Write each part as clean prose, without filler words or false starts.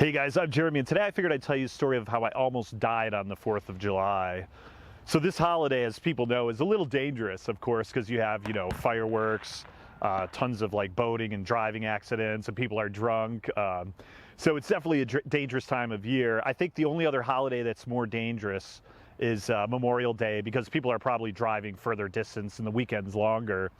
Hey guys, I'm Jeremy, and today I figured I'd tell you a story of how I almost died on the 4th of July. So this holiday, as people know, is a little dangerous, of course, because you have, fireworks, tons of like boating and driving accidents, and people are drunk. So it's definitely a dangerous time of year. I think the only other holiday that's more dangerous is Memorial Day, because people are probably driving further distance and the weekend's longer.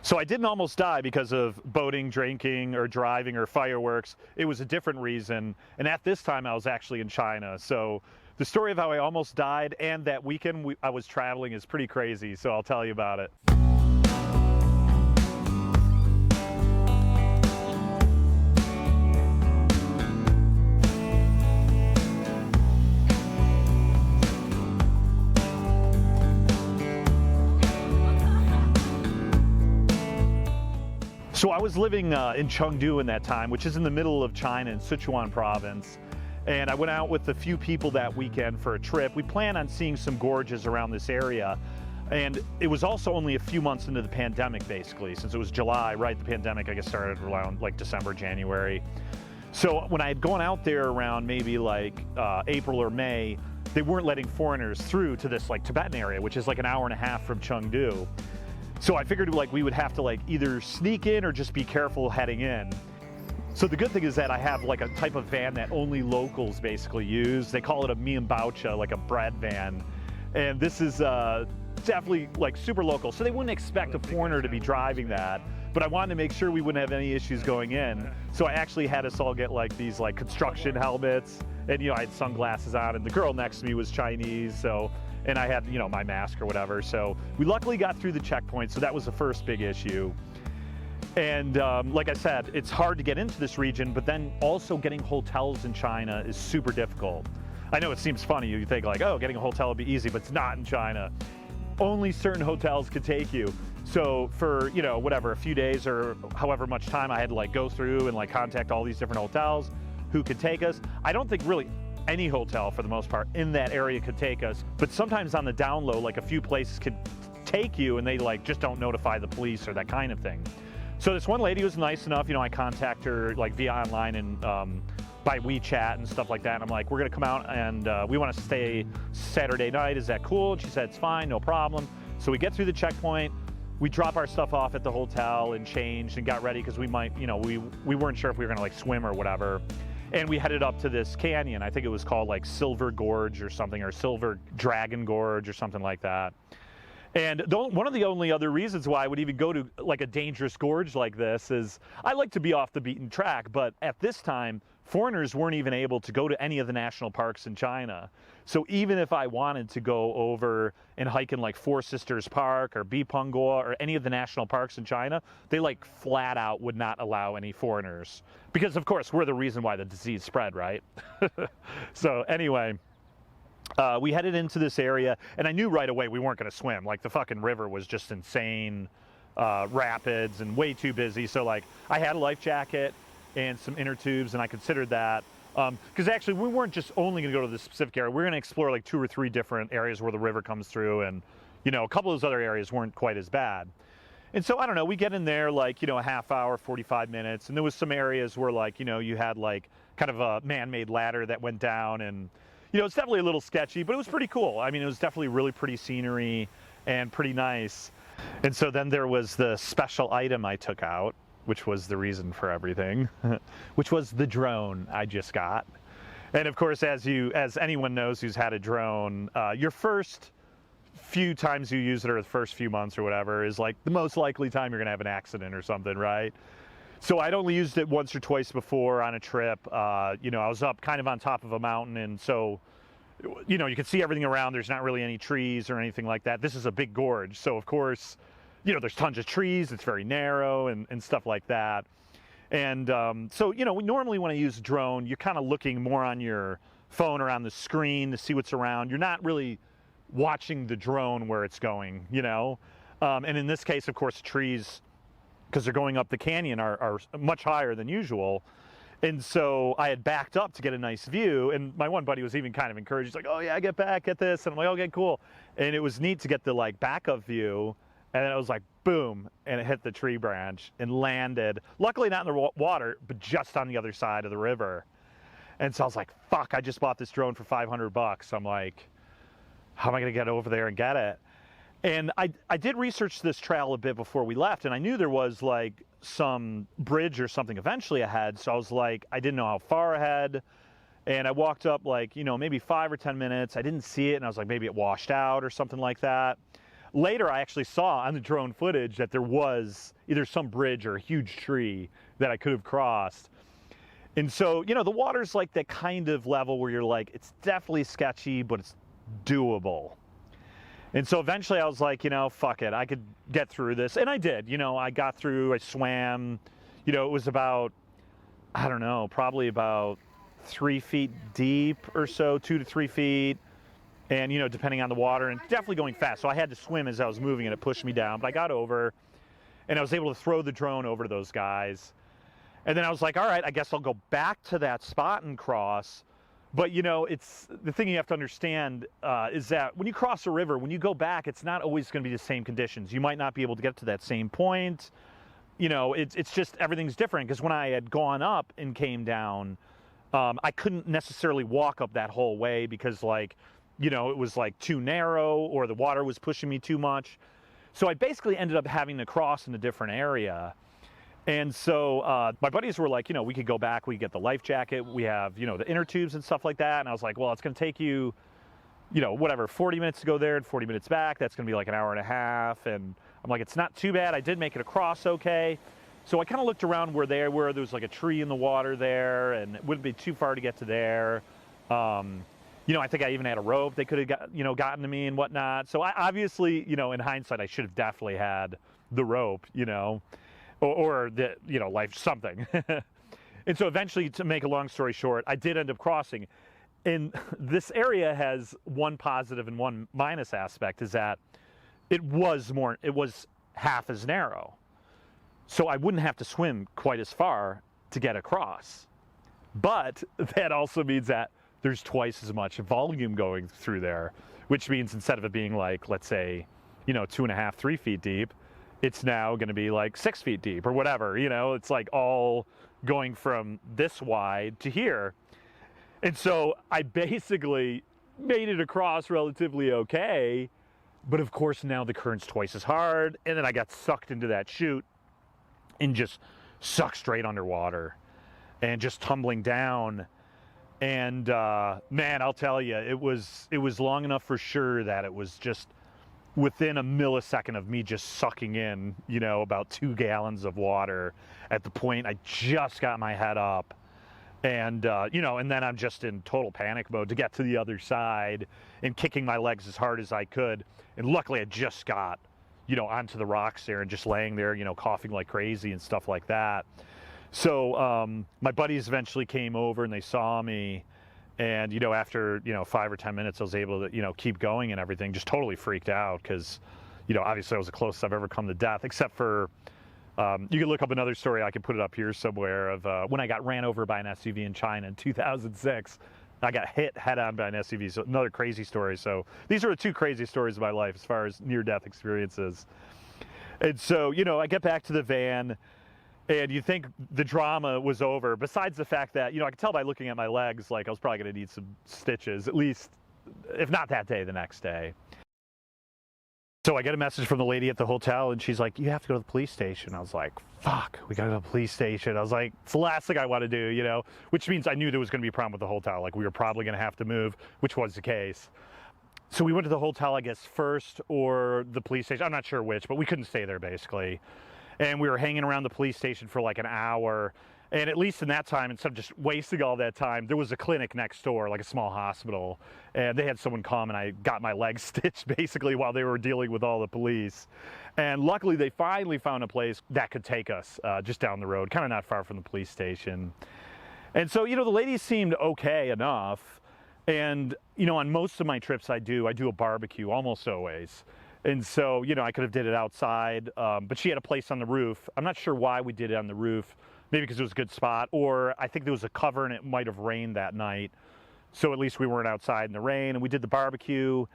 So I didn't almost die because of boating, drinking, or driving, or fireworks. It was a different reason, and at this time I was actually in China. So the story of how I almost died and that weekend I was traveling is pretty crazy, so I'll tell you about it. So I was living in Chengdu in that time, which is in the middle of China in Sichuan province. And I went out with a few people that weekend for a trip. We planned on seeing some gorges around this area. And it was also only a few months into the pandemic, basically, since it was July, right? The pandemic, I guess, started around like December, January. So when I had gone out there around maybe like April or May, they weren't letting foreigners through to this like Tibetan area, which is like an hour and a half from Chengdu. So I figured like we would have to like either sneak in or just be careful heading in. So the good thing is that I have like a type of van that only locals basically use. They call it a mianbaocha, like a bread van. And this is definitely like super local. So they wouldn't expect a foreigner to be driving that. But I wanted to make sure we wouldn't have any issues going in. So I actually had us all get like these like construction helmets. And I had sunglasses on, and the girl next to me was Chinese. And I had, my mask or whatever. So we luckily got through the checkpoint. So that was the first big issue. And like I said, it's hard to get into this region, but then also getting hotels in China is super difficult. I know it seems funny. You think like, oh, getting a hotel would be easy, but it's not in China. Only certain hotels could take you. So for, whatever, a few days or however much time, I had to like go through and like contact all these different hotels who could take us. I don't think really any hotel for the most part in that area could take us, but sometimes on the down low, like a few places could take you and they like just don't notify the police or that kind of thing. So this one lady was nice enough, I contact her like via online and by WeChat and stuff like that. And I'm like, we're gonna come out and we wanna stay Saturday night, is that cool? And she said, it's fine, no problem. So we get through the checkpoint, we drop our stuff off at the hotel and changed and got ready because we might, we weren't sure if we were gonna like swim or whatever. And we headed up to this canyon. I think it was called like Silver Gorge or something, or Silver Dragon Gorge or something like that. And one of the only other reasons why I would even go to like a dangerous gorge like this is I like to be off the beaten track, but at this time, foreigners weren't even able to go to any of the national parks in China. So even if I wanted to go over and hike in like Four Sisters Park or Bipengguo or any of the national parks in China, they like flat out would not allow any foreigners. Because of course, we're the reason why the disease spread, right? So anyway, we headed into this area and I knew right away we weren't gonna swim. Like the fucking river was just insane, rapids and way too busy. So like I had a life jacket and some inner tubes, and I considered that. Because actually we weren't just only gonna go to this specific area, we're gonna explore like 2 or 3 different areas where the river comes through, and a couple of those other areas weren't quite as bad. And so I don't know, we get in there like, a half hour, 45 minutes, and there was some areas where like, you had like kind of a man-made ladder that went down, and it's definitely a little sketchy, but it was pretty cool. I mean, it was definitely really pretty scenery and pretty nice. And so then there was the special item I took out, which was the reason for everything, which was the drone I just got. And of course, as anyone knows who's had a drone, your first few times you use it, or the first few months or whatever, is like the most likely time you're gonna have an accident or something, right? So I'd only used it once or twice before on a trip. I was up kind of on top of a mountain, and so, you can see everything around. There's not really any trees or anything like that. This is a big gorge, so of course, there's tons of trees, it's very narrow and stuff like that. And so, normally when I use a drone, you're kind of looking more on your phone or on the screen to see what's around. You're not really watching the drone where it's going, And in this case, of course, trees, because they're going up the canyon, are much higher than usual. And so I had backed up to get a nice view, and my one buddy was even kind of encouraged. He's like, oh yeah, get back, get this. And I'm like, okay, cool. And it was neat to get the like backup view. And then it was like, boom, and it hit the tree branch and landed, luckily not in the water, but just on the other side of the river. And so I was like, fuck, I just bought this drone for $500. I'm like, how am I going to get over there and get it? And I did research this trail a bit before we left, and I knew there was like some bridge or something eventually ahead. So I was like, I didn't know how far ahead. And I walked up like, you know, maybe 5 or 10 minutes. I didn't see it, and I was like, maybe it washed out or something like that. Later, I actually saw on the drone footage that there was either some bridge or a huge tree that I could have crossed. And so, you know, the water's like that kind of level where you're like, it's definitely sketchy, but it's doable. And so eventually I was like, you know, fuck it, I could get through this. And I did, you know, I got through, I swam, you know, it was about, I don't know, probably about 3 feet deep or so, 2 to 3 feet. And, you know, depending on the water, and definitely going fast. So I had to swim as I was moving and it pushed me down. But I got over and I was able to throw the drone over to those guys. And then I was like, all right, I guess I'll go back to that spot and cross. But, you know, it's the thing you have to understand is that when you cross a river, when you go back, it's not always going to be the same conditions. You might not be able to get to that same point. You know, it's just everything's different. Because when I had gone up and came down, I couldn't necessarily walk up that whole way because, like, you know, it was like too narrow or the water was pushing me too much. So I basically ended up having to cross in a different area. And so my buddies were like, you know, we could go back, we could get the life jacket, we have, you know, the inner tubes and stuff like that. And I was like, well, it's going to take you, you know, whatever, 40 minutes to go there and 40 minutes back. That's going to be like an hour and a half. And I'm like, it's not too bad. I did make it across okay. So I kind of looked around where there was like a tree in the water there, and it wouldn't be too far to get to there. You know, I think I even had a rope they could have got, you know, gotten to me and whatnot. So I obviously, you know, in hindsight, I should have definitely had the rope, you know, or the, you know, life something. And so eventually, to make a long story short, I did end up crossing. And this area has one positive and one minus aspect, is that it was half as narrow. So I wouldn't have to swim quite as far to get across. But that also means that there's twice as much volume going through there, which means instead of it being like, let's say, you know, 2.5, 3 feet deep, it's now going to be like 6 feet deep or whatever, you know, it's like all going from this wide to here. And so I basically made it across relatively okay, but of course now the current's twice as hard, and then I got sucked into that chute and just sucked straight underwater and just tumbling down. And man, I'll tell you, it was long enough for sure that it was just within a millisecond of me just sucking in, you know, about 2 gallons of water at the point I just got my head up. And, you know, and then I'm just in total panic mode to get to the other side and kicking my legs as hard as I could. And luckily I just got, you know, onto the rocks there and just laying there, you know, coughing like crazy and stuff like that. So my buddies eventually came over and they saw me. And, you know, after, you know, 5 or 10 minutes, I was able to, you know, keep going and everything, just totally freaked out because, you know, obviously I was the closest I've ever come to death, except for, you can look up another story, I can put it up here somewhere, of when I got ran over by an SUV in China in 2006. I got hit head on by an SUV, so another crazy story. So these are the 2 crazy stories of my life as far as near-death experiences. And so, you know, I get back to the van, and you think the drama was over, besides the fact that, you know, I could tell by looking at my legs, like I was probably going to need some stitches, at least, if not that day, the next day. So I get a message from the lady at the hotel, and she's like, you have to go to the police station. I was like, fuck, we got to go to the police station. I was like, it's the last thing I want to do, you know, which means I knew there was going to be a problem with the hotel. Like, we were probably going to have to move, which was the case. So we went to the hotel, I guess, first, or the police station. I'm not sure which, but we couldn't stay there, basically. And we were hanging around the police station for like an hour. And at least in that time, instead of just wasting all that time, there was a clinic next door, like a small hospital. And they had someone come, and I got my legs stitched basically while they were dealing with all the police. And luckily, they finally found a place that could take us just down the road, kind of not far from the police station. And so, you know, the ladies seemed okay enough. And, you know, on most of my trips I do a barbecue almost always. And so, you know, I could have did it outside, but she had a place on the roof. I'm not sure why we did it on the roof, maybe because it was a good spot, or I think there was a cover and it might have rained that night. So at least we weren't outside in the rain, and we did the barbecue.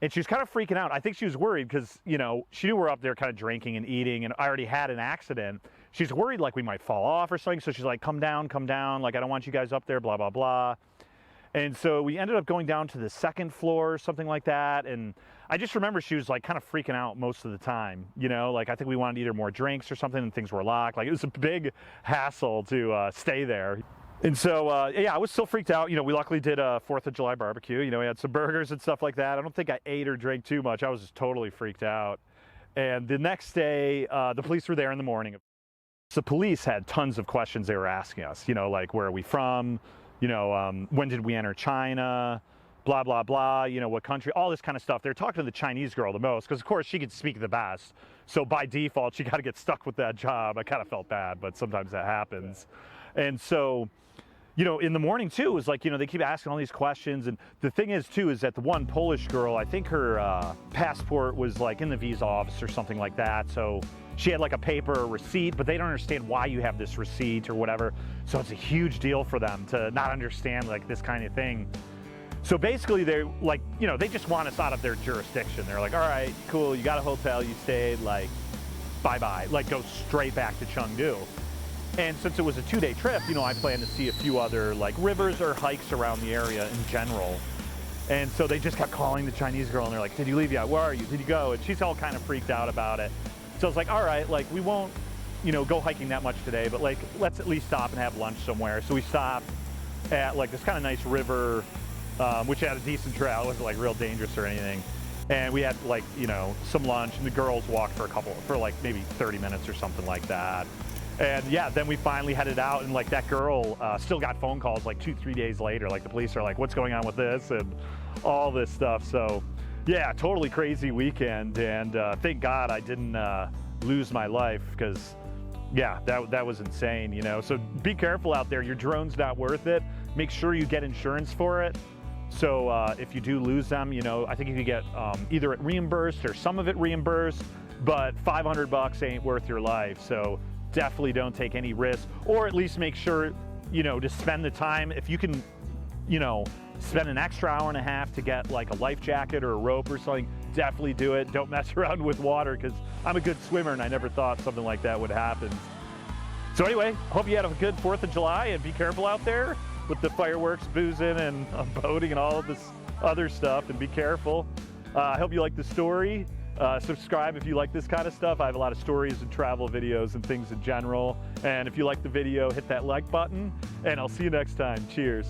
And she was kind of freaking out. I think she was worried because, you know, she knew we're up there kind of drinking and eating, and I already had an accident. She's worried like we might fall off or something. So she's like, come down, like I don't want you guys up there, blah, blah, blah. And so we ended up going down to the second floor or something like that. And I just remember she was like kind of freaking out most of the time, you know, like I think we wanted to eat her more drinks or something and things were locked. Like it was a big hassle to stay there. And so, yeah, I was still freaked out. You know, we luckily did a 4th of July barbecue. You know, we had some burgers and stuff like that. I don't think I ate or drank too much. I was just totally freaked out. And the next day, the police were there in the morning. The police had tons of questions they were asking us, you know, like, where are we from? You know, when did we enter China? Blah, blah, blah, you know, what country, all this kind of stuff. They're talking to the Chinese girl the most because, of course, she could speak the best. So by default, she got to get stuck with that job. I kind of felt bad, but sometimes that happens. And so, you know, in the morning, too, it was like, you know, they keep asking all these questions. And the thing is, too, is that the one Polish girl, I think her passport was like in the visa office or something like that. So she had like a paper receipt, but they don't understand why you have this receipt or whatever. So it's a huge deal for them to not understand like this kind of thing. So basically they're like, you know, they just want us out of their jurisdiction. They're like, all right, cool, you got a hotel, you stayed, like, bye-bye, like go straight back to Chengdu. And since it was a 2-day trip, you know, I planned to see a few other like rivers or hikes around the area in general. And so they just kept calling the Chinese girl and they're like, did you leave yet? Where are you? Did you go? And she's all kind of freaked out about it. So I was like, all right, like we won't, you know, go hiking that much today, but like, let's at least stop and have lunch somewhere. So we stopped at like this kind of nice river, which had a decent trail. It wasn't like real dangerous or anything. And we had like, you know, some lunch and the girls walked for like maybe 30 minutes or something like that. And yeah, then we finally headed out and like that girl still got phone calls like 2-3 days later. Like the police are like, what's going on with this and all this stuff. So yeah, totally crazy weekend. And thank God I didn't lose my life because yeah, that was insane, you know. So be careful out there. Your drone's not worth it. Make sure you get insurance for it. So if you do lose them, you know, I think you could get either it reimbursed or some of it reimbursed, but $500 ain't worth your life. So definitely don't take any risk, or at least make sure, you know, to spend the time. If you can, you know, spend an extra hour and a half to get like a life jacket or a rope or something, definitely do it. Don't mess around with water because I'm a good swimmer and I never thought something like that would happen. So anyway, hope you had a good 4th of July and be careful out there with the fireworks, boozing, and boating and all of this other stuff, and be careful. I hope you like the story. Subscribe if you like this kind of stuff. I have a lot of stories and travel videos and things in general. And if you like the video, hit that like button, and I'll see you next time. Cheers.